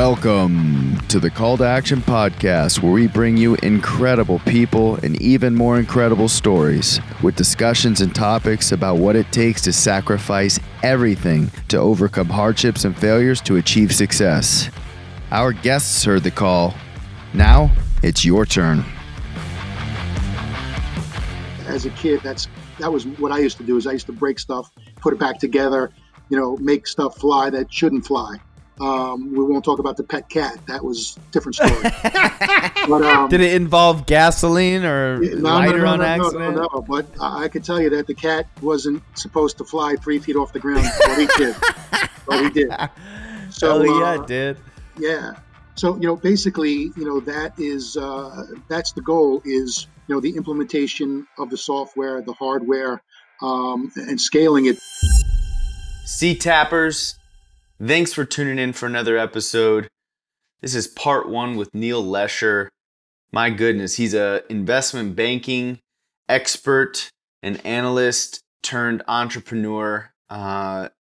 Welcome to the Call to Action podcast, where we bring you incredible people and even more incredible stories with discussions and topics about what it takes to sacrifice everything to overcome hardships and failures to achieve success. Our guests heard the call. Now it's your turn. As a kid, that was what I used to do. Is I used to break stuff, put it back together, make stuff fly that shouldn't fly. We won't talk about the pet cat. That was a different story. But, did it involve gasoline or lighter on accident? No. But I can tell you that the cat wasn't supposed to fly 3 feet off the ground. But he did. So, yeah, it did. Yeah. So, basically, that is that's the goal is, the implementation of the software, the hardware, and scaling it. C-Tappers, thanks for tuning in for another episode. This is part 1 with Neil Lesher. My goodness, he's an investment banking expert, an analyst turned entrepreneur,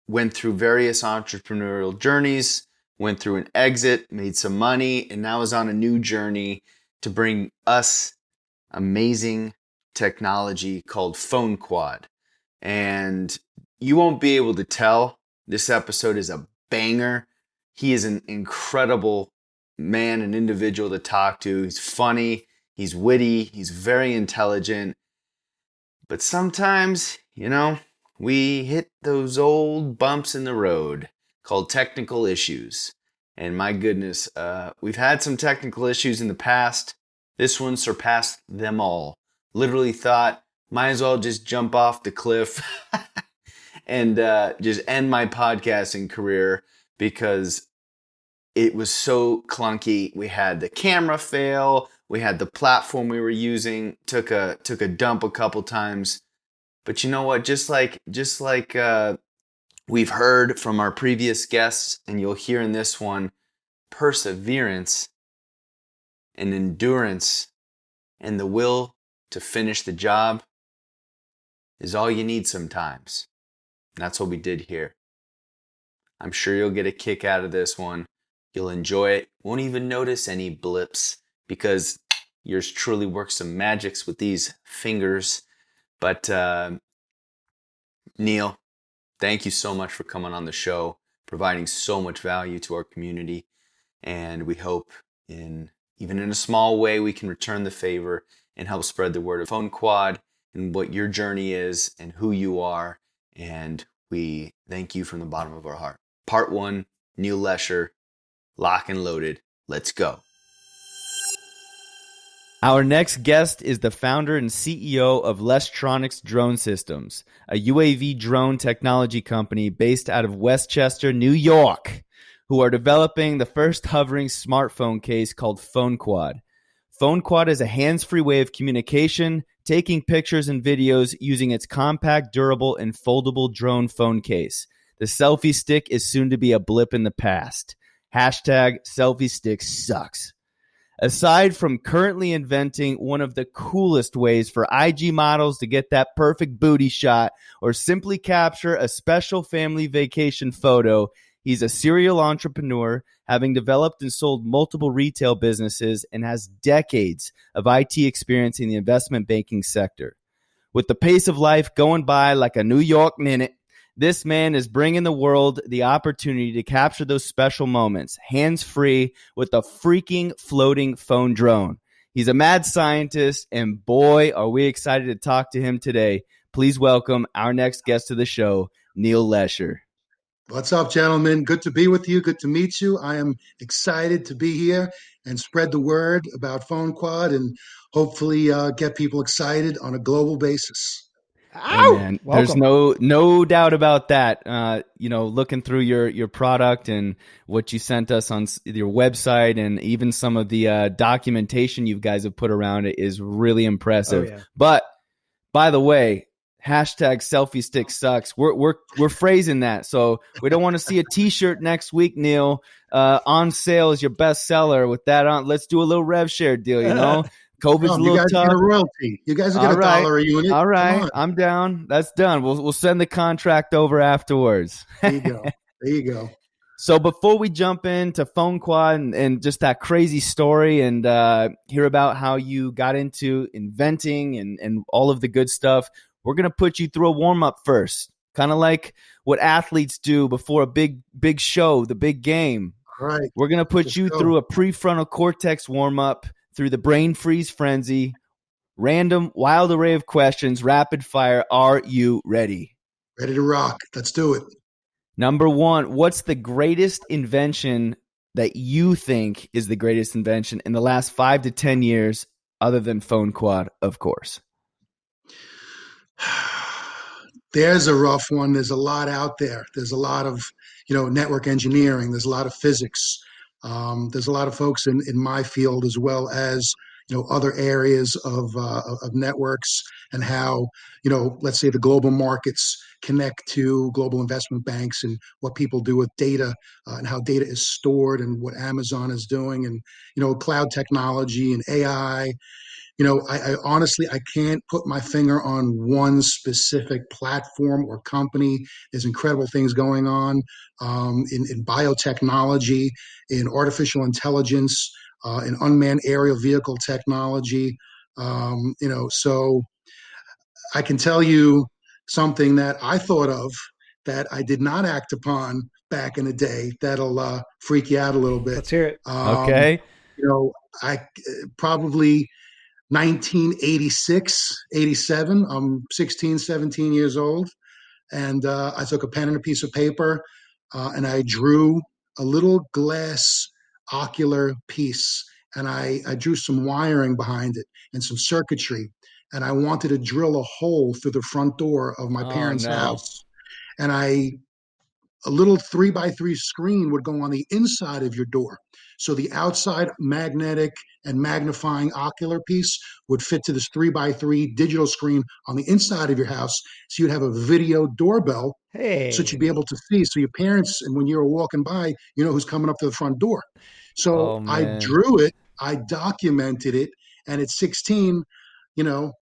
went through various entrepreneurial journeys, went through an exit, made some money, and now is on a new journey to bring us amazing technology called PhoneQuad. And you won't be able to tell. This episode is a banger. He is an incredible man, an individual to talk to. He's funny, he's witty, he's very intelligent. But sometimes, we hit those old bumps in the road called technical issues. And my goodness, we've had some technical issues in the past. This one surpassed them all. Literally thought, might as well just jump off the cliff and just end my podcasting career because it was so clunky. We had the camera fail. We had the platform we were using took a dump a couple times. But you know what? Just like we've heard from our previous guests, and you'll hear in this one, perseverance and endurance and the will to finish the job is all you need sometimes. And that's what we did here. I'm sure you'll get a kick out of this one. You'll enjoy it. Won't even notice any blips because yours truly works some magics with these fingers. But Neil, thank you so much for coming on the show, providing so much value to our community. And we hope even in a small way, we can return the favor and help spread the word of PhoneQuad and what your journey is and who you are. And we thank you from the bottom of our heart. Part 1, Neil Lesher, lock and loaded. Let's go. Our next guest is the founder and CEO of LeshTronix Drone Systems, a UAV drone technology company based out of Westchester, New York, who are developing the first hovering smartphone case called PhoneQuad. PhoneQuad is a hands-free way of communication, taking pictures and videos using its compact, durable, and foldable drone phone case. The Selfie Stick is soon to be a blip in the past. Hashtag Selfie Stick sucks. Aside from currently inventing one of the coolest ways for IG models to get that perfect booty shot or simply capture a special family vacation photo, he's a serial entrepreneur, having developed and sold multiple retail businesses and has decades of IT experience in the investment banking sector. With the pace of life going by like a New York minute, this man is bringing the world the opportunity to capture those special moments, hands-free, with a freaking floating phone drone. He's a mad scientist, and boy, are we excited to talk to him today. Please welcome our next guest to the show, Neil Lesher. What's up, gentlemen? Good to be with you. Good to meet you. I am excited to be here and spread the word about PhoneQuad and hopefully get people excited on a global basis. Hey man, there's no doubt about that. Looking through your product and what you sent us on your website and even some of the documentation you guys have put around it is really impressive. Oh, yeah. But by the way, hashtag Selfie Stick sucks. We're phrasing that, so we don't want to see a T-shirt next week, Neil. On sale is your best seller. With that on, let's do a little rev share deal. COVID's a little tough. You guys get a royalty. You guys get $1 a unit. All right, I'm down. That's done. We'll send the contract over afterwards. There you go. So before we jump into PhoneQuad and just that crazy story and hear about how you got into inventing and all of the good stuff, we're going to put you through a warm-up first, kind of like what athletes do before a big show, the big game. All right. We're going to put Let's you go. through a prefrontal cortex warm-up through the brain freeze frenzy, random wild array of questions, rapid fire. Are you ready? Ready to rock. Let's do it. Number one, what's the greatest invention that you think is the greatest invention in the last 5 to 10 years, other than PhoneQuad, of course? There's a rough one. There's a lot out there. There's a lot of, network engineering. There's a lot of physics. There's a lot of folks in my field as well as, other areas of networks and how, let's say the global markets connect to global investment banks and what people do with data and how data is stored and what Amazon is doing and, cloud technology and AI. I honestly, I can't put my finger on one specific platform or company. There's incredible things going on in biotechnology, in artificial intelligence, in unmanned aerial vehicle technology. So I can tell you something that I thought of that I did not act upon back in the day. That'll freak you out a little bit. Let's hear it. Um, Okay. I probably 1986, 87. I'm 16, 17 years old. And I took a pen and a piece of paper and I drew a little glass ocular piece. And I drew some wiring behind it and some circuitry. And I wanted to drill a hole through the front door of my Oh, parents' no. house. And a little 3x3 screen would go on the inside of your door. So the outside magnetic and magnifying ocular piece would fit to this 3x3 digital screen on the inside of your house. So you'd have a video doorbell so that you'd Hey. be able to see. So your parents, and when you were walking by, you know who's coming up to the front door. So Oh, I man. drew it, I documented it. And at 16, you know,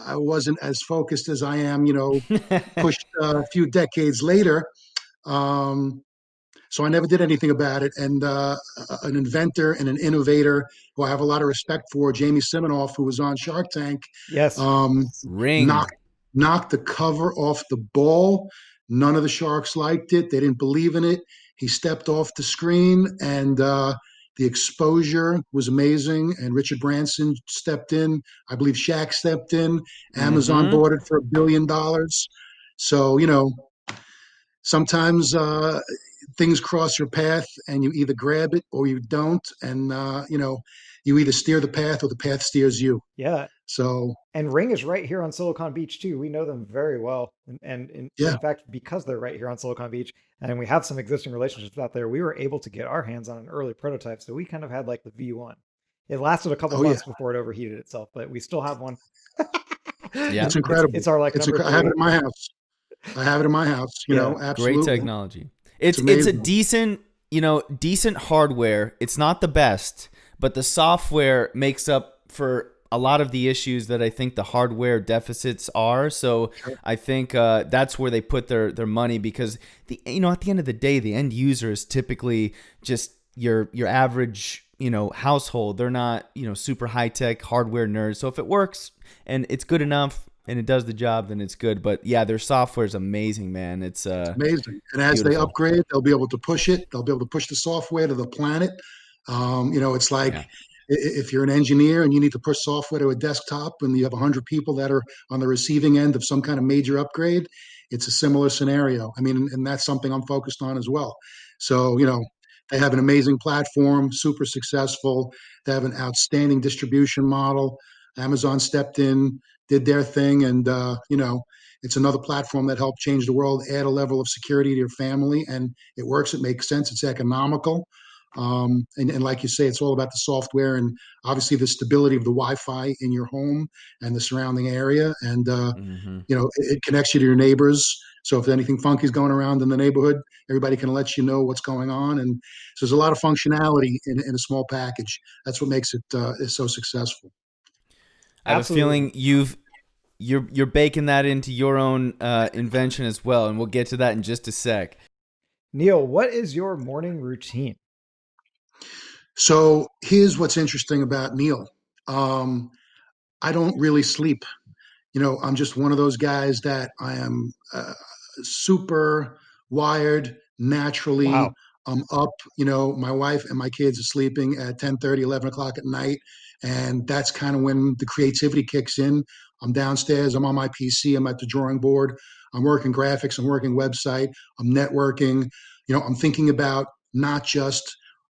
I wasn't as focused as I am, pushed a few decades later. Um, so I never did anything about it. And an inventor and an innovator who I have a lot of respect for, Jamie Siminoff, who was on Shark Tank, Yes. um, Ring. knocked the cover off the ball. None of the Sharks liked it. They didn't believe in it. He stepped off the screen, and the exposure was amazing. And Richard Branson stepped in. I believe Shaq stepped in. Amazon Mm-hmm. bought it for $1 billion. So, sometimes things cross your path and you either grab it or you don't. And, you either steer the path or the path steers you. Yeah. So, And Ring is right here on Silicon Beach too. We know them very well. yeah. In fact, because they're right here on Silicon Beach and we have some existing relationships out there, we were able to get our hands on an early prototype. So we kind of had like the V1. It lasted a couple Oh, yeah. months before it overheated itself, but we still have one. Yeah. It's incredible. It's our like number I have it three. in my house. I have it in my house, Yeah. Great absolutely. technology. It's It's a amazing. decent hardware. It's not the best, but the software makes up for a lot of the issues that I think the hardware deficits are. So Sure. I think that's where they put their money, because at the end of the day, the end user is typically just your average household. They're not super high tech hardware nerds. So if it works and it's good enough and it does the job, then it's good. But yeah, their software is amazing, man. It's Amazing. And as they beautiful. upgrade, they'll be able to push it. They'll be able to push the software to the planet. It's like Yeah. if you're an engineer and you need to push software to a desktop and you have 100 people that are on the receiving end of some kind of major upgrade, it's a similar scenario. I mean, and that's something I'm focused on as well. So, they have an amazing platform, super successful. They have an outstanding distribution model. Amazon stepped in, did their thing, and it's another platform that helped change the world, add a level of security to your family, and it works. It makes sense. It's economical. And like you say, it's all about the software and obviously the stability of the Wi-Fi in your home and the surrounding area. And, Hmm. it connects you to your neighbors. So if anything funky is going around in the neighborhood, everybody can let you know what's going on. And so there's a lot of functionality in a small package. That's what makes it is so successful. I have a feeling Absolutely. you're baking that into your own invention as well, and we'll get to that in just a sec. Neil, what is your morning routine? So here's what's interesting about Neil. Um, I don't really sleep. I'm just one of those guys that I am super wired naturally. Wow. I'm up, my wife and my kids are sleeping at 10:30, 11 o'clock at night. And that's kind of when the creativity kicks in. I'm downstairs, I'm on my PC, I'm at the drawing board, I'm working graphics, I'm working website, I'm networking. I'm thinking about not just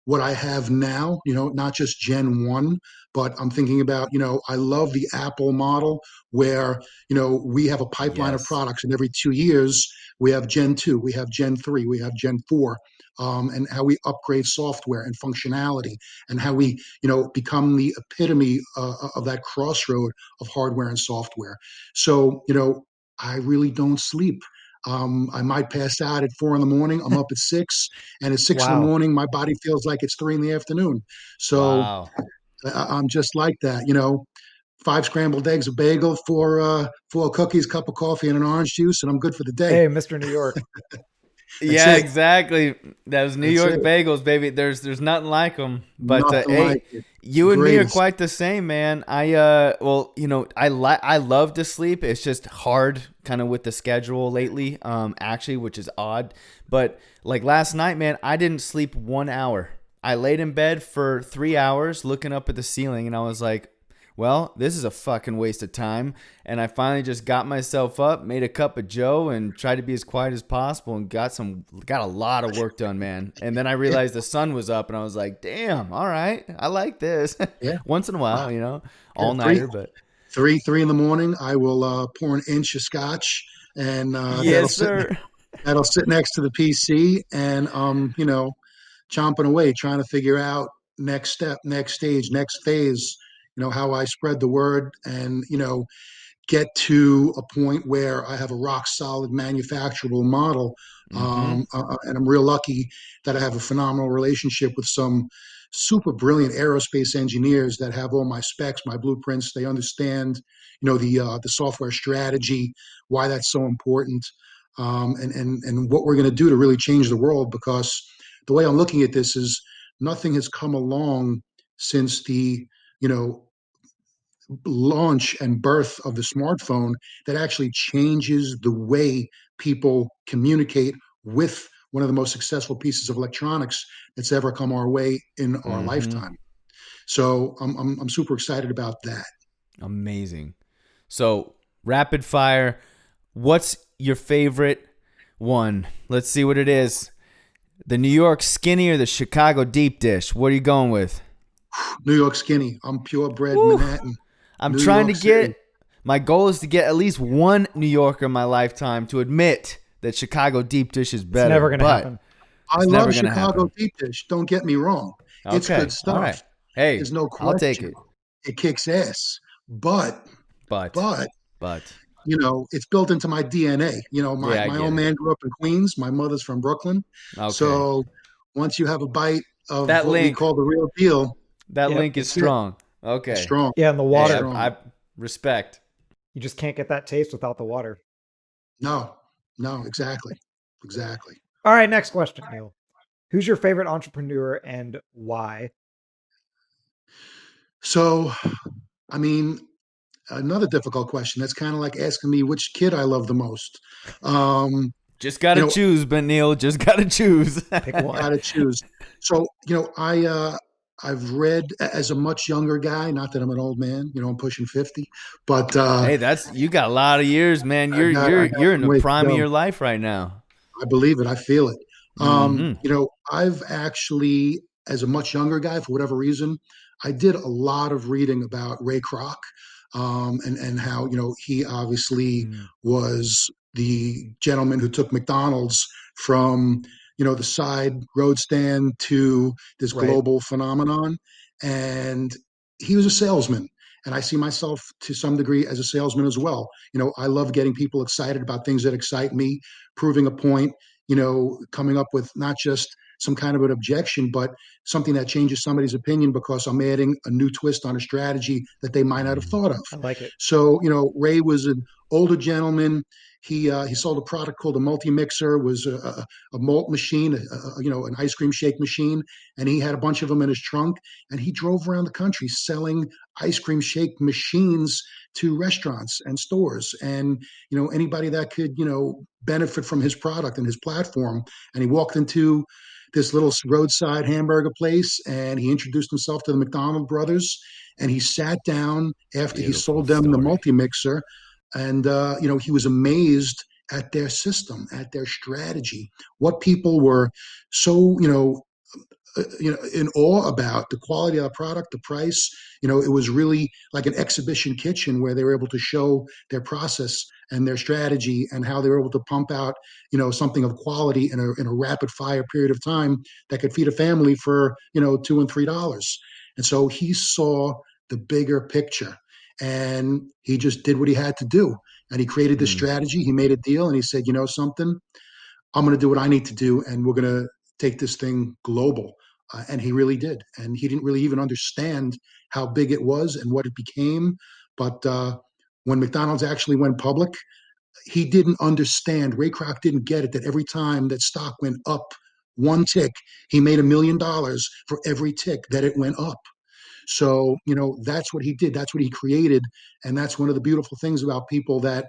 what I have now, not just Gen 1, but I'm thinking about, I love the Apple model where we have a pipeline of Yes. products, and every 2 years we have Gen 2, we have Gen 3, we have Gen 4, and how we upgrade software and functionality, and how we, become the epitome of that crossroad of hardware and software. So, I really don't sleep. I might pass out at 4 in the morning. I'm up at 6, and at 6 in the Wow. morning, my body feels like it's 3 in the afternoon. So Wow. I'm just like that. 5 scrambled eggs, a bagel, four cookies, cup of coffee, and an orange juice, and I'm good for the day. Hey, Mr. New York. That's Yeah, it. exactly. Those New That's York it. bagels, baby. There's nothing like them. But Nothing like hey, it. you and me are Greatest. quite the same, man. Well, I love to sleep. It's just hard, kind of with the schedule lately. Actually, which is odd. But like last night, man, I didn't sleep 1 hour. I laid in bed for 3 hours, looking up at the ceiling, and I was like, well, this is a fucking waste of time. And I finally just got myself up, made a cup of Joe, and tried to be as quiet as possible, and got a lot of work done, man. And then I Yeah. realized the sun was up, and I was like, damn, all right, I like this. Yeah. Once in a Uh, while, yeah. all Three, nighter, but three in the morning. I will pour an inch of scotch, and yes, sir. that'll sit next to the PC, and chomping away, trying to figure out next step, next stage, next phase. How I spread the word, and get to a point where I have a rock solid manufacturable model. Mm-hmm. And I'm real lucky that I have a phenomenal relationship with some super brilliant aerospace engineers that have all my specs, my blueprints. They understand, the software strategy, why that's so important, and what we're going to do to really change the world. Because the way I'm looking at this is nothing has come along since the you know launch and birth of the smartphone that actually changes the way people communicate with one of the most successful pieces of electronics that's ever come our way in our Mm-hmm. lifetime. So I'm super excited about that. Amazing. So rapid fire. What's your favorite one? Let's see what it is. The New York skinny or the Chicago deep dish? What are you going with? New York skinny. I'm purebred Woo. Manhattan, I'm New trying to York City. get, my goal is to get at least one New Yorker in my lifetime to admit that Chicago deep dish is It's better, never going to but happen. I it's love never going to Chicago happen. deep dish. Don't get me wrong. It's good Okay. All right. stuff. Hey, There's no I'll take question. it. It kicks ass. But, But, but but, it's built into my DNA. My, yeah, I my get old it. man grew up in Queens. My mother's from Brooklyn. Okay. So once you have a bite of That what we link, call the real deal, that Yep. link is that's it. strong. It's Okay. strong. Yeah, and the Hey, It's water. strong. I respect. You just can't get that taste without the water. No, no, exactly. Exactly. All right, next question, Neil. Who's your favorite entrepreneur and why? So, I mean, another difficult question. That's kind of like asking me which kid I love the most. Um, Just got you to know, choose, but Neil, just got to choose. Pick one. got to choose. So, I've read as a much younger guy, not that I'm an old man, I'm pushing 50, but Hey, you got a lot of years, man. I got I got You're in some the ways to prime of go. your life right now. I believe it. I feel it. Mm-hmm. I've actually, as a much younger guy, for whatever reason, I did a lot of reading about Ray Kroc, and how he obviously Mm, was the gentleman who took McDonald's from the side road stand to this right. global phenomenon, and he was a salesman. And I see myself to some degree as a salesman as well. I love getting people excited about things that excite me, proving a point, coming up with not just some kind of an objection, but something that changes somebody's opinion because I'm adding a new twist on a strategy that they might not have thought of. I like it. So, Ray was an older gentleman. He sold a product called a multi-mixer, was a malt machine, an ice cream shake machine, and he had a bunch of them in his trunk. And he drove around the country selling ice cream shake machines to restaurants and stores, and anybody that could benefit from his product and his platform. And he walked into this little roadside hamburger place, and he introduced himself to the McDonald brothers, and he sat down after he Beautiful sold them the story. multi-mixer, and he was amazed at their system, at their strategy, what people were so in awe about: the quality of the product, the price. It was really like an exhibition kitchen where they were able to show their process and their strategy and how they were able to pump out something of quality in a rapid fire period of time that could feed a family for $2 and $3. And so he saw the bigger picture, and he just did what he had to do, and he created this strategy. He made a deal, and he said, something, I'm going to do what I need to do, and we're going to take this thing global. And he really did. And he didn't really even understand how big it was and what it became. But when McDonald's actually went public, he didn't understand. Ray Kroc didn't get it, that every time that stock went up one tick, he made $1 million for every tick that it went up. So, that's what he did. That's what he created. And that's one of the beautiful things about people that,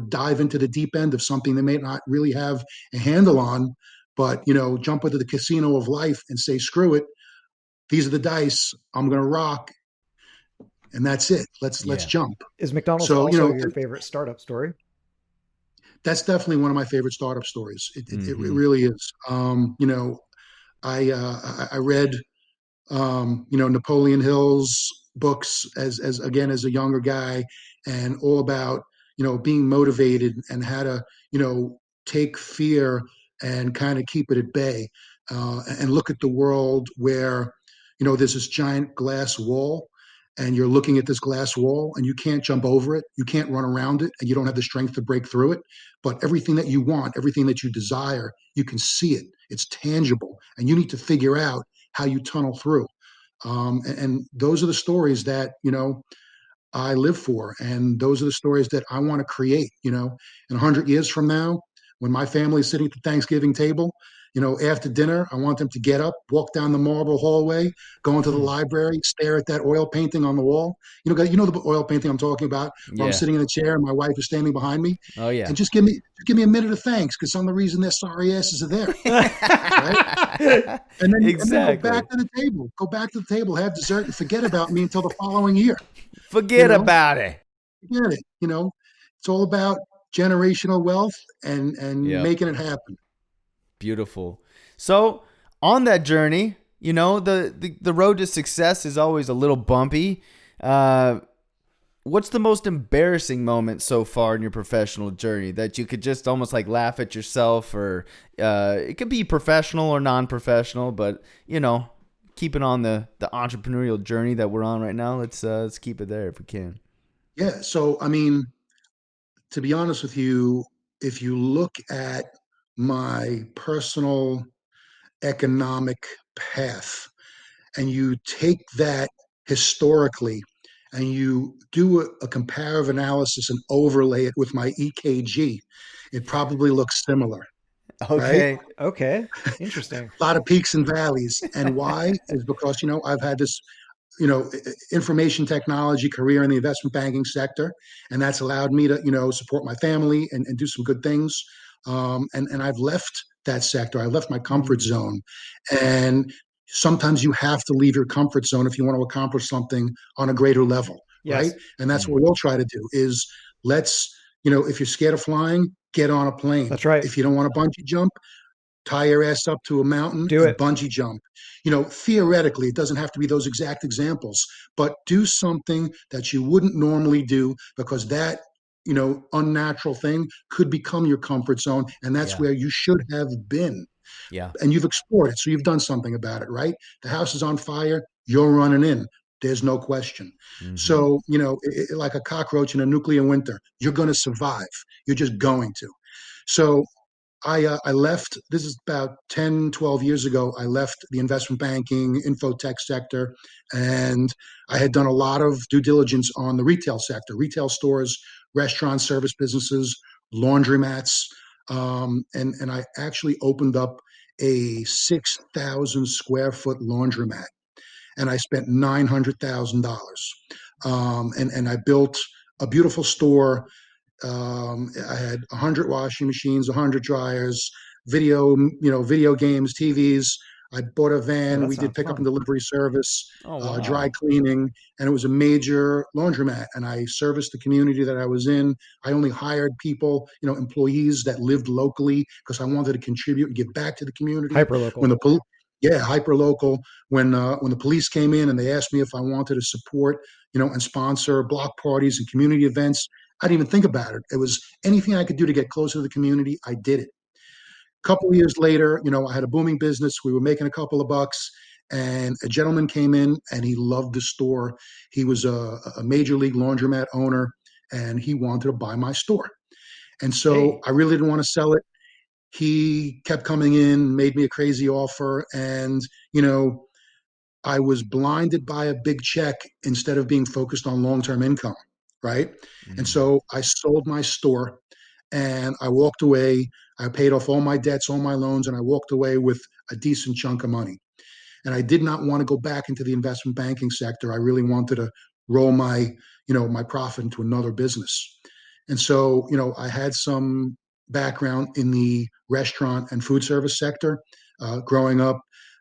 dive into the deep end of something they may not really have a handle on, but, jump into the casino of life and say, screw it. These are the dice. I'm going to rock. And that's it. Let's jump. Is McDonald's So, also your favorite startup story? That's definitely one of my favorite startup stories. It really is. I read Napoleon Hill's books as again as a younger guy, and all about being motivated and how to take fear and kind of keep it at bay, and look at the world where there's this giant glass wall, and you're looking at this glass wall and you can't jump over it, you can't run around it, and you don't have the strength to break through it. But everything that you want, everything that you desire, you can see it, it's tangible, and you need to figure out how you tunnel through. And those are the stories that I live for, and those are the stories that I want to create. In 100 years from now, when my family is sitting at the Thanksgiving table, after dinner, I want them to get up, walk down the marble hallway, go into the library, stare at that oil painting on the wall. The oil painting I'm talking about, where I'm sitting in a chair and my wife is standing behind me. Oh yeah. And just give me a minute of thanks, because some of the reason their sorry asses are there. Right? And then Exactly. go back to the table. Go back to the table, have dessert, and forget about me until the following year. Forget about it. Forget it. It's all about generational wealth and making it happen. Beautiful. So on that journey, the road to success is always a little bumpy. What's the most embarrassing moment so far in your professional journey that you could just almost like laugh at yourself, or it could be professional or non-professional, but keeping on the entrepreneurial journey that we're on right now, let's keep it there if we can. Yeah. So, to be honest with you, if you look at my personal economic path and you take that historically and you do a comparative analysis and overlay it with my EKG, it probably looks similar. Okay. Right? Okay. Interesting. A lot of peaks and valleys. And why is because, I've had this, information technology career in the investment banking sector. And that's allowed me to, support my family and do some good things. And I've left that sector. I left my comfort zone. And sometimes you have to leave your comfort zone if you want to accomplish something on a greater level. Yes. Right. And that's what we'll try to do is let's, if you're scared of flying, get on a plane. That's right. If you don't want to bungee jump, tie your ass up to a mountain Do and it. bungee jump. Theoretically, it doesn't have to be those exact examples, but do something that you wouldn't normally do, because that, unnatural thing could become your comfort zone. And that's where you should have been. Yeah. And you've explored it. So you've done something about it, right? The house is on fire. You're running in. There's no question. So, like a cockroach in a nuclear winter, you're going to survive. You're just going to. So I left, this is about 10, 12 years ago. I left the investment banking, infotech sector, and I had done a lot of due diligence on the retail sector, retail stores, restaurant service businesses, laundromats. And I actually opened up a 6,000 square foot laundromat, and I spent $900,000. And I built a beautiful store. I had 100 washing machines, 100 dryers, video games, TVs. I bought a Oh, van. that We did sounds pickup and fun. delivery service, Oh wow. dry cleaning, and it was a major laundromat. And I serviced the community that I was in. I only hired people, employees that lived locally because I wanted to contribute and give back to the community. Hyper When local. the pol- Yeah, hyper local. When the police came in and they asked me if I wanted to support, and sponsor block parties and community events, I didn't even think about it. It was anything I could do to get closer to the community, I did it. A couple of years later, I had a booming business. We were making a couple of bucks, and a gentleman came in and he loved the store. He was a major league laundromat owner, and he wanted to buy my store. And so Hey, I really didn't want to sell it. He kept coming in, made me a crazy offer, and you know, I was blinded by a big check instead of being focused on long-term income, right? And Mm. so I sold my store and I walked away. I paid off all my debts, all my loans, and I walked away with a decent chunk of money. And I did not want to go back into the investment banking sector. I really wanted to roll my profit into another business. And so, I had some background in the restaurant and food service sector, growing up,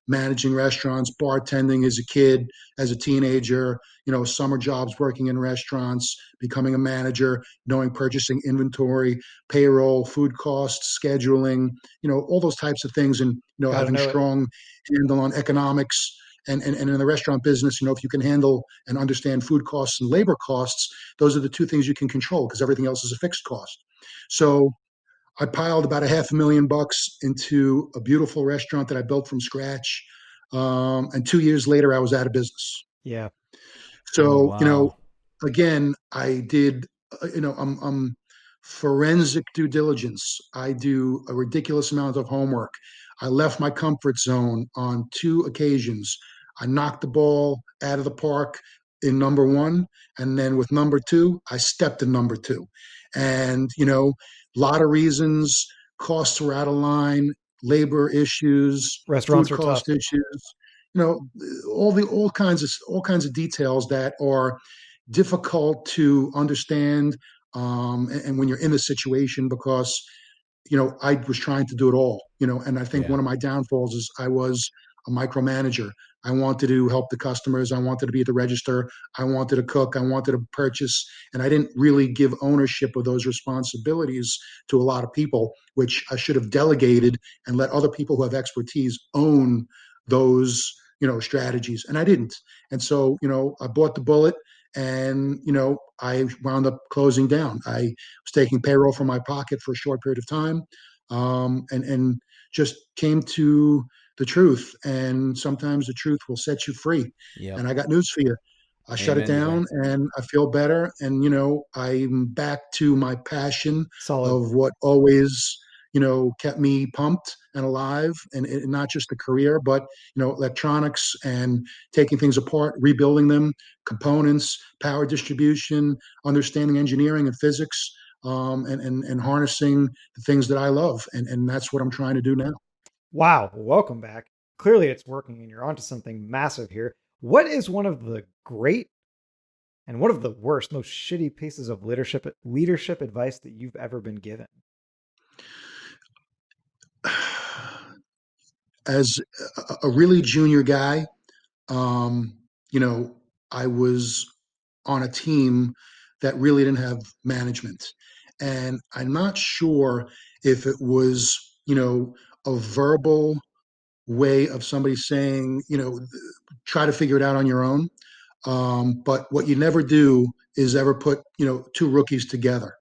managing restaurants, bartending as a kid, as a teenager, summer jobs working in restaurants, becoming a manager, knowing purchasing inventory, payroll, food costs, scheduling, all those types of things, and, gotta having know it. strong handle on economics. And in the restaurant business, if you can handle and understand food costs and labor costs, those are the two things you can control because everything else is a fixed cost. So I piled about $500,000 into a beautiful restaurant that I built from scratch. And 2 years later, I was out of business. Yeah. Oh So, wow. again, I did, I'm forensic due diligence. I do a ridiculous amount of homework. I left my comfort zone on 2 occasions. I knocked the ball out of the park in number one. And then with number two, I stepped in number two. And, a lot of reasons, costs were out of line, labor issues, Restaurants food are tough. cost issues, you know, all kinds of details that are difficult to understand, and when you're in the situation, because I was trying to do it all, and I think Yeah. one of my downfalls is I was a micromanager. I wanted to help the customers. I wanted to be at the register. I wanted to cook. I wanted to purchase. And I didn't really give ownership of those responsibilities to a lot of people, which I should have delegated and let other people who have expertise own those, strategies. And I didn't. And so, I bought the bullet, and, I wound up closing down. I was taking payroll from my pocket for a short period of time, and just came to the truth. And sometimes the truth will set you free. Yep. And I got news for you. I shut it Amen to down that. and I feel better. And, I'm back to my passion Solid. of what always, kept me pumped and alive, and not just the career, but, electronics and taking things apart, rebuilding them, components, power distribution, understanding engineering and physics, and harnessing the things that I love. And that's what I'm trying to do now. Wow. Welcome back. Clearly it's working and you're onto something massive here. What is one of the great and one of the worst, most shitty pieces of leadership advice that you've ever been given? As a really junior guy, um, you know, I was on a team that really didn't have management. And I'm not sure if it was, a verbal way of somebody saying, try to figure it out on your own. But what you never do is ever put, two rookies together.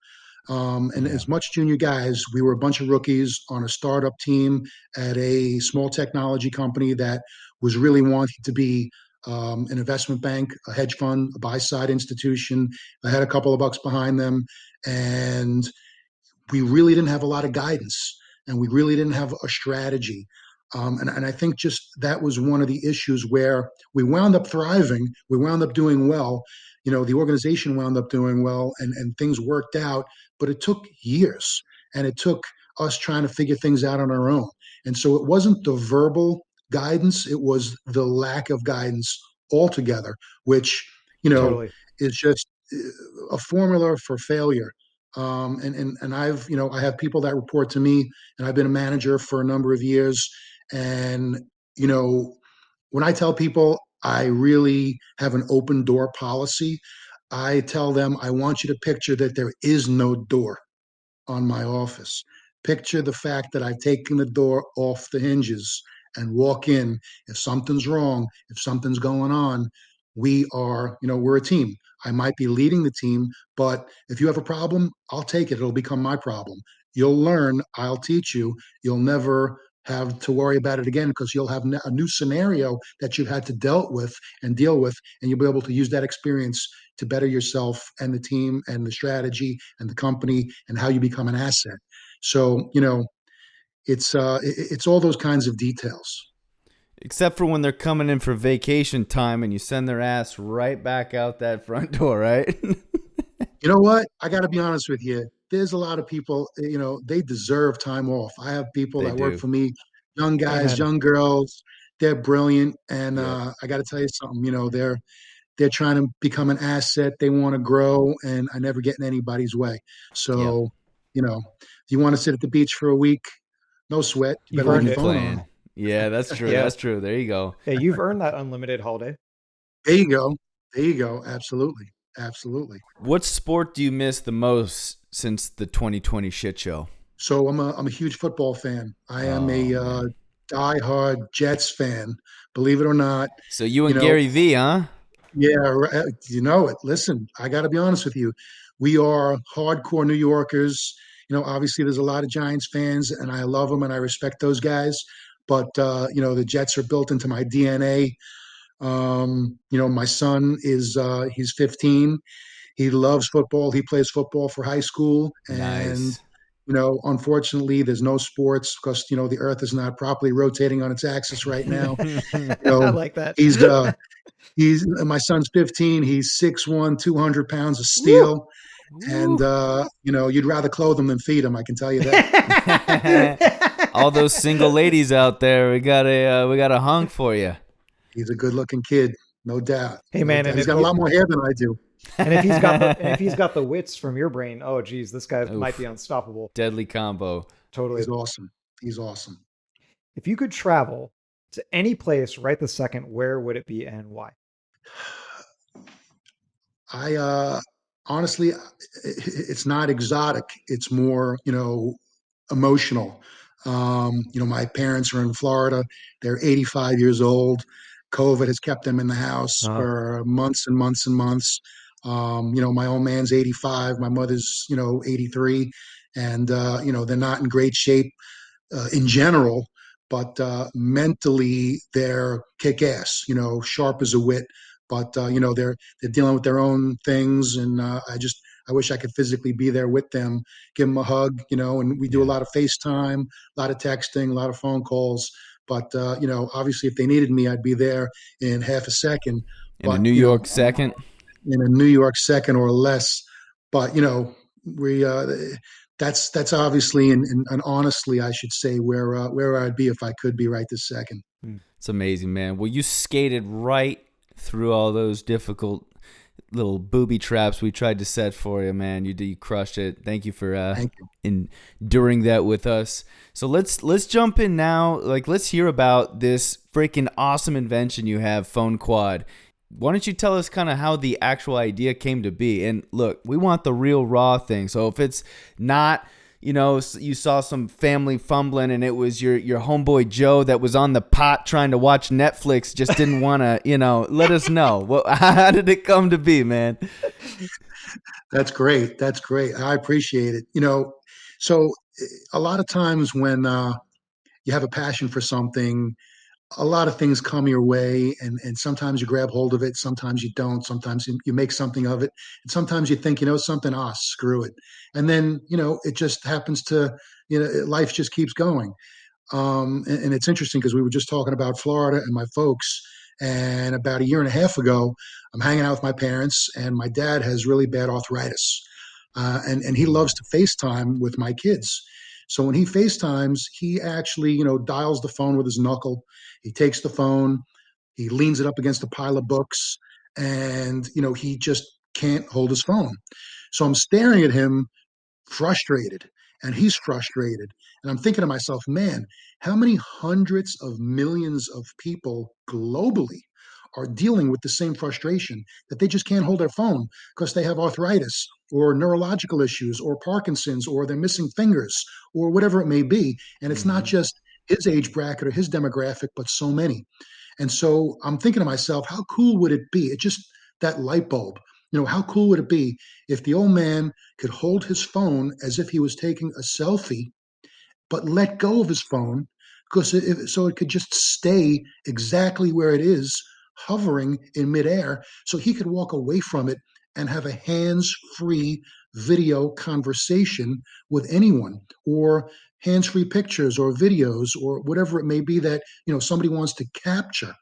And Yeah. as much junior guys, we were a bunch of rookies on a startup team at a small technology company that was really wanting to be, an investment bank, a hedge fund, a buy side institution. I had a couple of bucks behind them, and we really didn't have a lot of guidance. and we really didn't have a strategy. And I think just that was one of the issues where we wound up thriving. We wound up doing well. The organization wound up doing well, and things worked out. But it took years, and it took us trying to figure things out on our own. And so it wasn't the verbal guidance; it was the lack of guidance altogether, which Totally. is just a formula for failure. And I have people that report to me, and I've been a manager for a number of years. And when I tell people I really have an open door policy, I tell them I want you to picture that there is no door on my office. Picture the fact that I've taken the door off the hinges and walk in. If something's wrong, if something's going on, we're a team. I might be leading the team, but if you have a problem, I'll take it. It'll become my problem. You'll learn, I'll teach you. You'll never have to worry about it again because you'll have a new scenario that you've had to deal with, and you'll be able to use that experience to better yourself and the team and the strategy and the company and how you become an asset. So, it's all those kinds of details. Except for when they're coming in for vacation time and you send their ass right back out that front door, right? You know what? I got to be honest with you. There's a lot of people, they deserve time off. I have people They that work do. for me, young guys, Amen. young girls. They're brilliant, and Yep. I got to tell you something. They're trying to become an asset. They want to grow, and I never get in anybody's way. Yep. So, if you want to sit at the beach for a week, no sweat. You You've better leave earned your it. phone on. Plan. Yeah, that's true. Yeah. That's true. There you go. Yeah, you've earned that unlimited holiday. There you go. There you go. Absolutely. Absolutely. What sport do you miss the most since the 2020 shit show? So I'm a huge football fan. I am Oh, a man. diehard Jets fan. Believe it or not, So you you and know, Gary V, huh? yeah, you know it. Listen, I got to be honest with you. We are hardcore New Yorkers. Obviously, there's a lot of Giants fans, and I love them and I respect those guys. But the Jets are built into my DNA. My son he's 15. He loves football. He plays football for high school, and Nice. unfortunately, there's no sports because the Earth is not properly rotating on its axis right now. You I know, like that. he's my son's 15. He's 6'1", 200 pounds of Woo! steel, and Woo. you'd rather clothe him than feed him. I can tell you that. All those single ladies out there, we got a hunk for you. He's a good-looking kid, no doubt. Hey No man, doubt. and He's got a lot more hair than I do. if he's got the wits from your brain, oh geez, this guy might Oof. be unstoppable. Deadly combo. Totally. He's awesome. He's awesome. If you could travel to any place right this second, where would it be and why? I honestly, it's not exotic. It's more, emotional. My parents are in Florida. They're 85 years old. COVID has kept them in the house Uh, for months and months and months. My old man's 85. My mother's, 83. And, they're not in great shape in general, but mentally they're kick ass, sharp as a whit. But they're dealing with their own things, and I wish I could physically be there with them, give them a hug, and we do a Yeah. lot of FaceTime, a lot of texting, a lot of phone calls. But obviously, if they needed me, I'd be there in half a second. In a But New York second. in a New York second or less. But we that's obviously and honestly, I should say where I'd be if I could be right this second. It's amazing, man. Well, you skated right through all those difficult little booby traps we tried to set for you, man. You crushed it. Thank you for Thank you. enduring that with us. So let's jump in now. Let's hear about this freaking awesome invention you have, PhoneQuad. Why don't you tell us kind of how the actual idea came to be? And look, we want the real raw thing. So if it's not, you saw some family fumbling and it was your homeboy Joe that was on the pot trying to watch Netflix, just didn't want to, let us know. How did it come to be, man? That's great. That's great. I appreciate it. So a lot of times when you have a passion for something, a lot of things come your way, and sometimes you grab hold of it, sometimes you don't, sometimes you make something of it, and sometimes you think, something, screw it. And then, it just happens to, life just keeps going. And it's interesting because we were just talking about Florida and my folks. And about a year and a half ago, I'm hanging out with my parents, and my dad has really bad arthritis. And he loves to FaceTime with my kids. So when he FaceTimes, he actually, dials the phone with his knuckle. He takes the phone, he leans it up against a pile of books, and, he just can't hold his phone. So I'm staring at him frustrated, and he's frustrated, and I'm thinking to myself, man, how many hundreds of millions of people globally are dealing with the same frustration, that they just can't hold their phone because they have arthritis or neurological issues or Parkinson's, or they're missing fingers, or whatever it may be. And it's not Mm-hmm. just his age bracket or his demographic, but so many. And so I'm thinking to myself, how cool would it be? It just, that light bulb, how cool would it be if the old man could hold his phone as if he was taking a selfie, but let go of his phone, because so it could just stay exactly where it is, hovering in midair, so he could walk away from it and have a hands-free video conversation with anyone, or hands-free pictures or videos or whatever it may be that somebody wants to capture.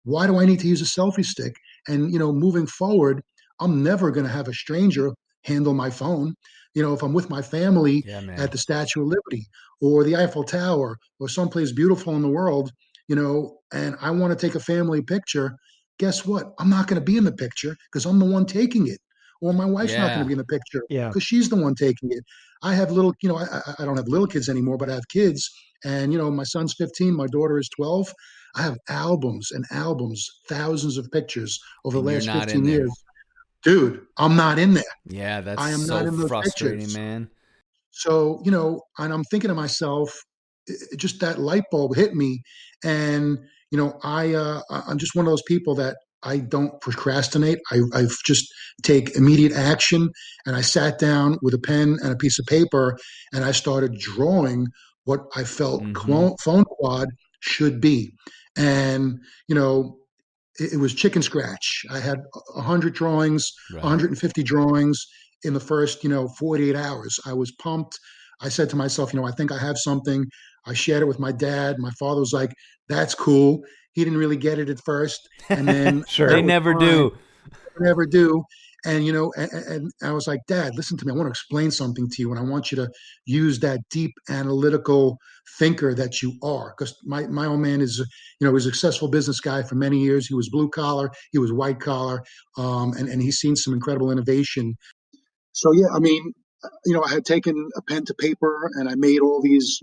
Why do I need to use a selfie stick? And moving forward, I'm never going to have a stranger handle my phone. If I'm with my family Yeah, at man. the Statue of Liberty or the Eiffel Tower or someplace beautiful in the world, and I want to take a family picture, guess what? I'm not going to be in the picture because I'm the one taking it. Or my wife's not going to Yeah. be in the picture Yeah. because she's the one taking it. I have little, I don't have little kids anymore, but I have kids. And, my son's 15, my daughter is 12. I have albums and albums, thousands of pictures over the And you're last not in 15 there. years. Dude, I'm not in there. Yeah, that's I am not so in those frustrating, pictures. man. So, and I'm thinking to myself, just that light bulb hit me. And, I'm just one of those people that I don't procrastinate. I've just take immediate action. And I sat down with a pen and a piece of paper, and I started drawing what I felt Mm-hmm. PhoneQuad should be. And, it was chicken scratch. I had 100 drawings, Right. 150 drawings in the first, 48 hours. I was pumped. I said to myself, I think I have something. I shared it with my dad. My father was like, that's cool. He didn't really get it at first. And then Sure. They that was never fine. do. Never do. And and I was like, Dad, listen to me. I want to explain something to you, and I want you to use that deep analytical thinker that you are. Because my old man is, was a successful business guy for many years. He was blue collar, he was white collar, and he's seen some incredible innovation. So yeah, I mean, I had taken a pen to paper, and I made all these,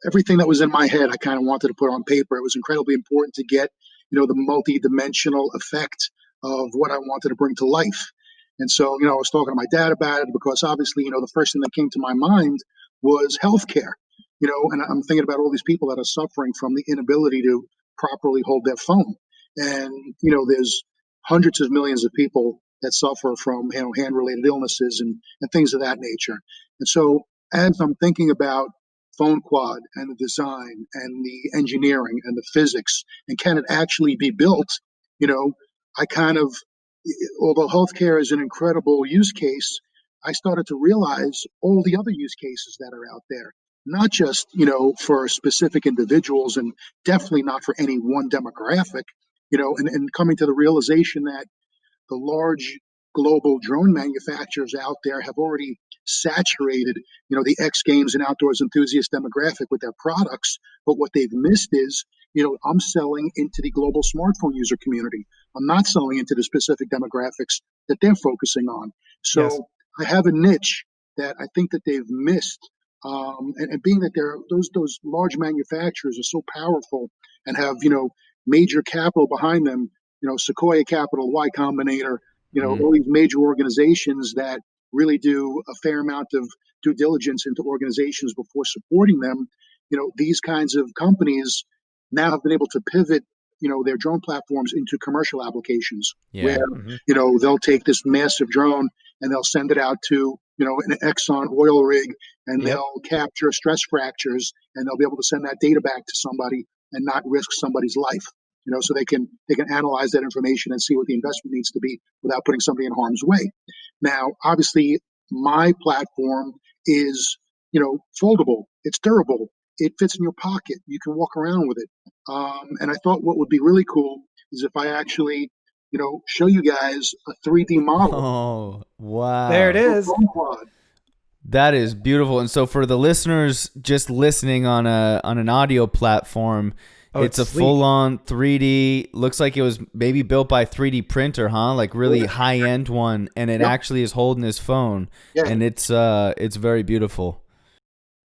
everything that was in my head. I kind of wanted to put on paper. It was incredibly important to get, the multi-dimensional effect of what I wanted to bring to life. And so, I was talking to my dad about it because obviously, the first thing that came to my mind was healthcare. And I'm thinking about all these people that are suffering from the inability to properly hold their phone. And there's hundreds of millions of people that suffer from hand-related illnesses and things of that nature. And so, as I'm thinking about PhoneQuad and the design and the engineering and the physics, and can it actually be built, you know, I kind of, although healthcare is an incredible use case, I started to realize all the other use cases that are out there, not just, for specific individuals, and definitely not for any one demographic, and coming to the realization that the large global drone manufacturers out there have already saturated, the X Games and outdoors enthusiast demographic with their products. But what they've missed is, I'm selling into the global smartphone user community. I'm not selling into the specific demographics that they're focusing on. Yes. So I have a niche that I think that they've missed. And being that those large manufacturers are so powerful and have major capital behind them, Sequoia Capital, Y Combinator, Mm. all these major organizations that really do a fair amount of due diligence into organizations before supporting them. These kinds of companies now have been able to pivot, their drone platforms into commercial applications where, Yeah. Hmm. they'll take this massive drone and they'll send it out to, an Exxon oil rig, and Yep. they'll capture stress fractures, and they'll be able to send that data back to somebody and not risk somebody's life. So they can analyze that information and see what the investment needs to be without putting somebody in harm's way. Now, obviously, my platform is foldable. It's durable. It fits in your pocket. You can walk around with it. And I thought what would be really cool is if I actually show you guys a 3D model. Oh, wow. There it is. That is beautiful. And so for the listeners just listening on an audio platform, it's a sleek. full-on 3D. Looks like it was maybe built by a 3D printer, huh? Like really high-end one, and it actually is holding his phone. Yeah. And it's very beautiful.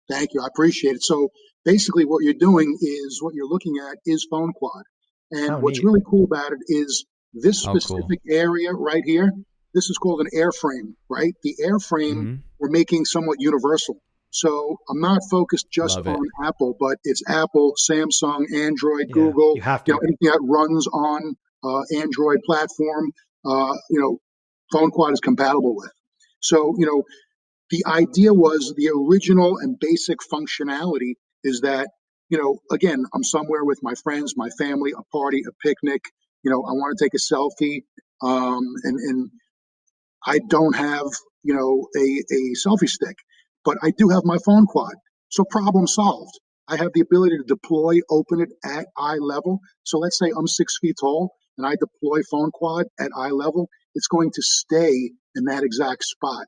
Thank you. I appreciate it. So basically what you're doing is what you're looking at is PhoneQuad. And what's neat. really cool about it is this specific area right here. This is called an airframe, right? The airframe we're making somewhat universal. So I'm not focused just on Apple, but it's Apple, Samsung, Android, Google, you have to. anything that runs on Android platform, PhoneQuad is compatible with. So, the idea was the original and basic functionality is that, again, I'm somewhere with my friends, my family, a party, a picnic, I want to take a selfie, and I don't have, a selfie stick, but I do have my PhoneQuad. So problem solved. I have the ability to deploy, open it at eye level. So let's say I'm 6 feet tall and I deploy PhoneQuad at eye level. It's going to stay in that exact spot.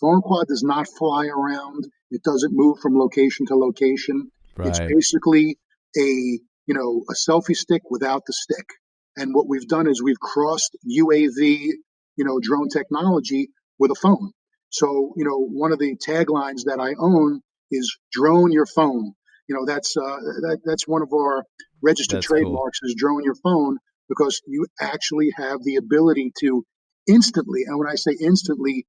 PhoneQuad does not fly around. It doesn't move from location to location. Right. It's basically a selfie stick without the stick. And what we've done is we've crossed UAV, drone technology with a phone. So, one of the taglines that I own is drone your phone. That's one of our registered trademarks is drone your phone, because you actually have the ability to instantly, and when I say instantly,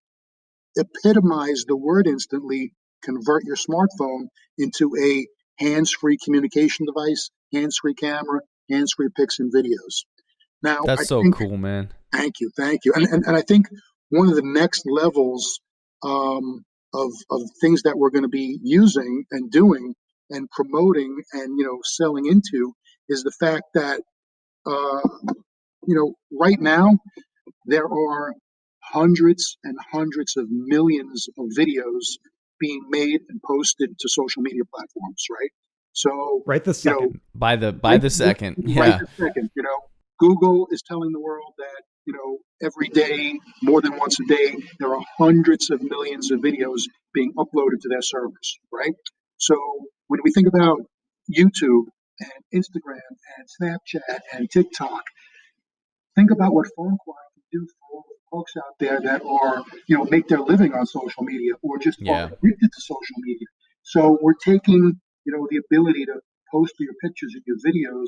epitomize the word instantly, convert your smartphone into a hands-free communication device, hands-free camera, hands-free pics and videos. Now, that's cool, man. Thank you. And I think one of the next levels of things that we're going to be using and doing and promoting and selling into is the fact that right now there are hundreds and hundreds of millions of videos being made and posted to social media platforms, right? So right this second. By the second. Right this second, Google is telling the world that, every day, more than once a day, there are hundreds of millions of videos being uploaded to their servers, right? So when we think about YouTube and Instagram and Snapchat and TikTok, think about what PhoneQuad can do for all the folks out there that are, make their living on social media or just are addicted to social media. So we're taking, the ability to post your pictures and your videos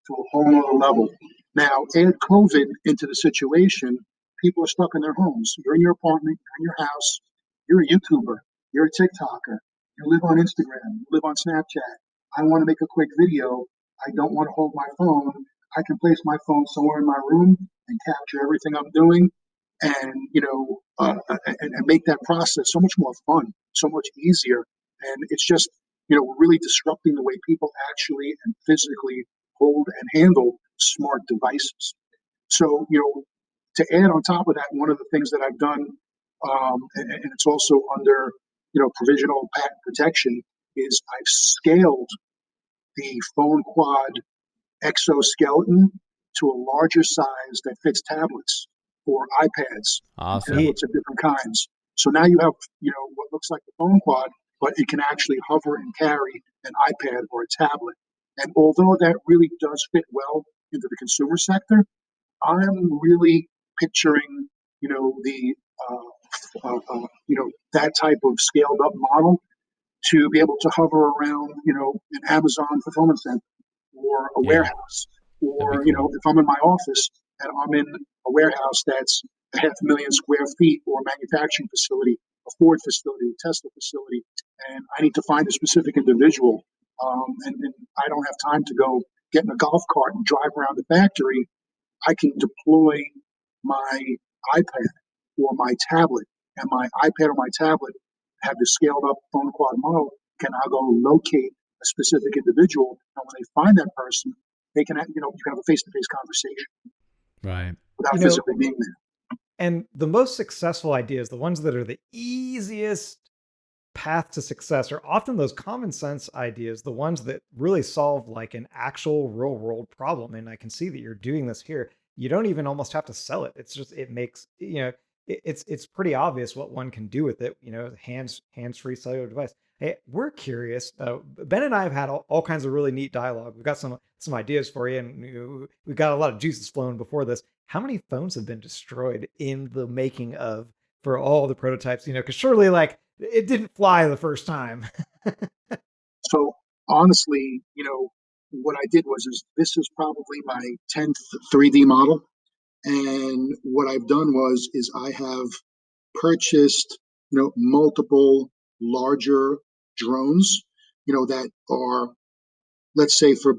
to a whole other level. Now, add COVID into the situation, people are stuck in their homes. You're in your apartment, you're in your house, you're a YouTuber, you're a TikToker, you live on Instagram, you live on Snapchat. I want to make a quick video. I don't want to hold my phone. I can place my phone somewhere in my room and capture everything I'm doing, and and make that process so much more fun, so much easier. And it's just we're really disrupting the way people actually and physically hold and handle smart devices. So to add on top of that, one of the things that I've done, and it's also under provisional patent protection, is I've scaled the PhoneQuad exoskeleton to a larger size that fits tablets or iPads, tablets of different kinds. So now you have, what looks like the PhoneQuad, but it can actually hover and carry an iPad or a tablet. And although that really does fit well into the consumer sector, I'm really picturing, that type of scaled up model to be able to hover around, an Amazon fulfillment center or a warehouse, or if I'm in my office and I'm in a warehouse that's 500,000 square feet, or a manufacturing facility, a Ford facility, a Tesla facility, and I need to find a specific individual, and I don't have time to go get in a golf cart and drive around the factory, I can deploy my iPad or my tablet, and my iPad or my tablet have the scaled up PhoneQuad model, can I go locate a specific individual, and when they find that person, they can, you can have a face-to-face conversation Right. without physically being there. And the most successful ideas, the ones that are the easiest path to success, are often those common sense ideas, the ones that really solve like an actual real world problem. And I can see that you're doing this here. You don't even almost have to sell it. It's just, it makes, it's pretty obvious what one can do with it, hands-free cellular device. Hey, we're curious. Ben and I have had all kinds of really neat dialogue. We've got some ideas for you, and we've got a lot of juices flowing before this. How many phones have been destroyed in the making of for all the prototypes? Because surely, like, it didn't fly the first time. So honestly, what I did was this is probably my 10th 3D model, and what I've done is I have purchased multiple larger drones, that are, let's say, for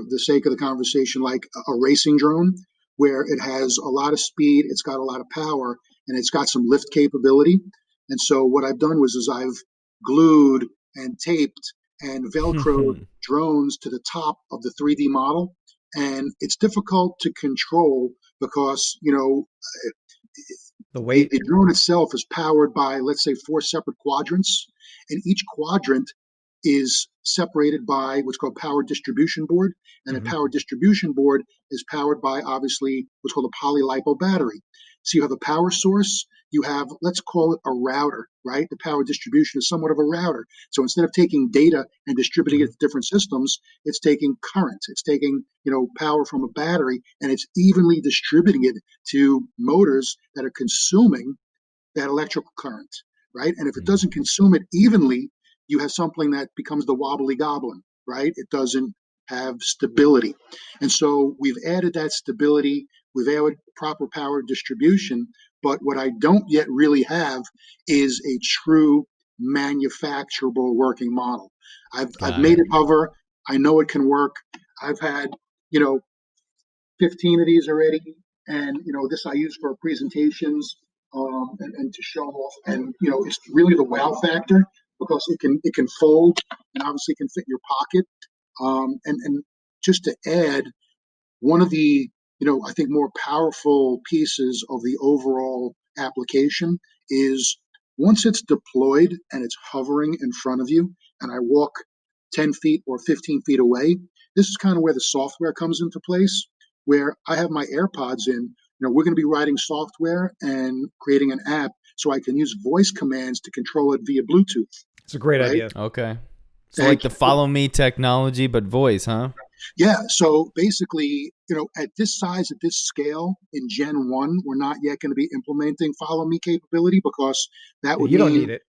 the sake of the conversation, like a racing drone, where it has a lot of speed, it's got a lot of power, and it's got some lift capability. And so what I've done is I've glued and taped and velcroed drones to the top of the 3D model, and it's difficult to control because the weight. The drone itself is powered by, let's say, 4 separate quadrants, and each quadrant is separated by what's called power distribution board, and a power distribution board is powered by, obviously, what's called a polylipo battery. So you have a power source, you have, let's call it a router, right? The power distribution is somewhat of a router. So instead of taking data and distributing it to different systems, it's taking current, it's taking, power from a battery, and it's evenly distributing it to motors that are consuming that electrical current, right? And if it doesn't consume it evenly, you have something that becomes the wobbly goblin, right? It doesn't have stability. And so we've added that stability, we've added proper power distribution, but what I don't yet really have is a true manufacturable working model. I've made it hover. I know it can work. I've had, 15 of these already, and this I use for presentations, and to show off. And it's really the wow factor because it can fold and obviously can fit in your pocket. And just to add, one of the I think more powerful pieces of the overall application is once it's deployed and it's hovering in front of you, and I walk 10 feet or 15 feet away. This is kind of where the software comes into place, where I have my AirPods in. We're going to be writing software and creating an app so I can use voice commands to control it via Bluetooth. It's a great idea. Okay. So like the follow me technology, but voice, huh? Yeah. So basically, at this size, at this scale in Gen 1, we're not yet going to be implementing follow me capability because that would you mean don't need it.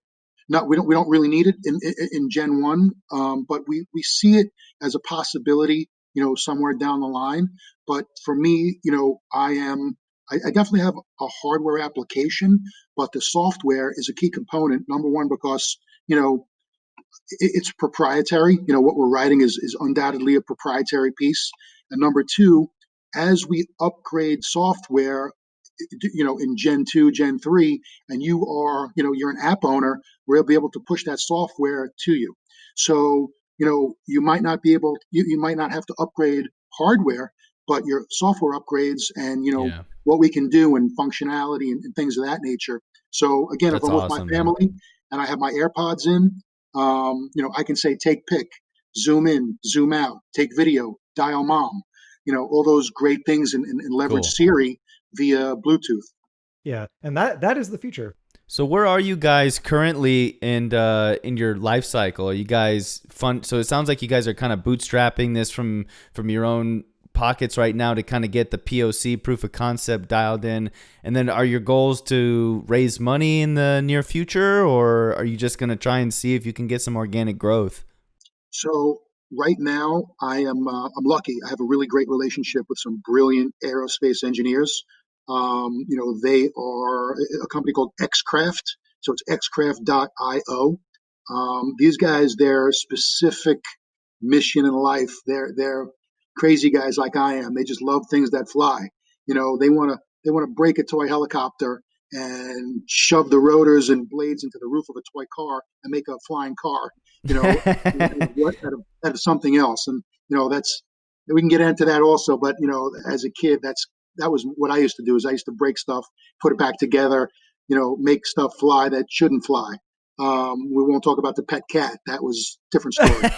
No, we don't really need it in Gen 1, but we see it as a possibility, somewhere down the line. But for me, I definitely have a hardware application, but the software is a key component. Number one, because, it's proprietary. What we're writing is undoubtedly a proprietary piece. And number two, as we upgrade software, in Gen 2, Gen 3, and you're an app owner, we'll be able to push that software to you. So, you might not be able, you might not have to upgrade hardware, but your software upgrades and, what we can do and functionality and things of that nature. So again, That's if I'm with awesome, my family and I have my AirPods in, I can say, take pic, zoom in, zoom out, take video, dial mom, all those great things and leverage Siri via Bluetooth. Yeah, and that is the future. So where are you guys currently in your life cycle? Are you guys fun? So it sounds like you guys are kind of bootstrapping this from your own pockets right now to kind of get the POC, proof of concept, dialed in. And then are your goals to raise money in the near future, or are you just going to try and see if you can get some organic growth? So right now, I'm lucky. I have a really great relationship with some brilliant aerospace engineers. They are a company called Xcraft. So it's xcraft.io. These guys, their specific mission in life, they're crazy guys like I am. They just love things that fly. They want to break a toy helicopter and shove the rotors and blades into the roof of a toy car and make a flying car, you know, out of something else. And, we can get into that also. But, as a kid, that was what I used to do. Is I used to break stuff, put it back together, make stuff fly that shouldn't fly. We won't talk about the pet cat. That was a different story.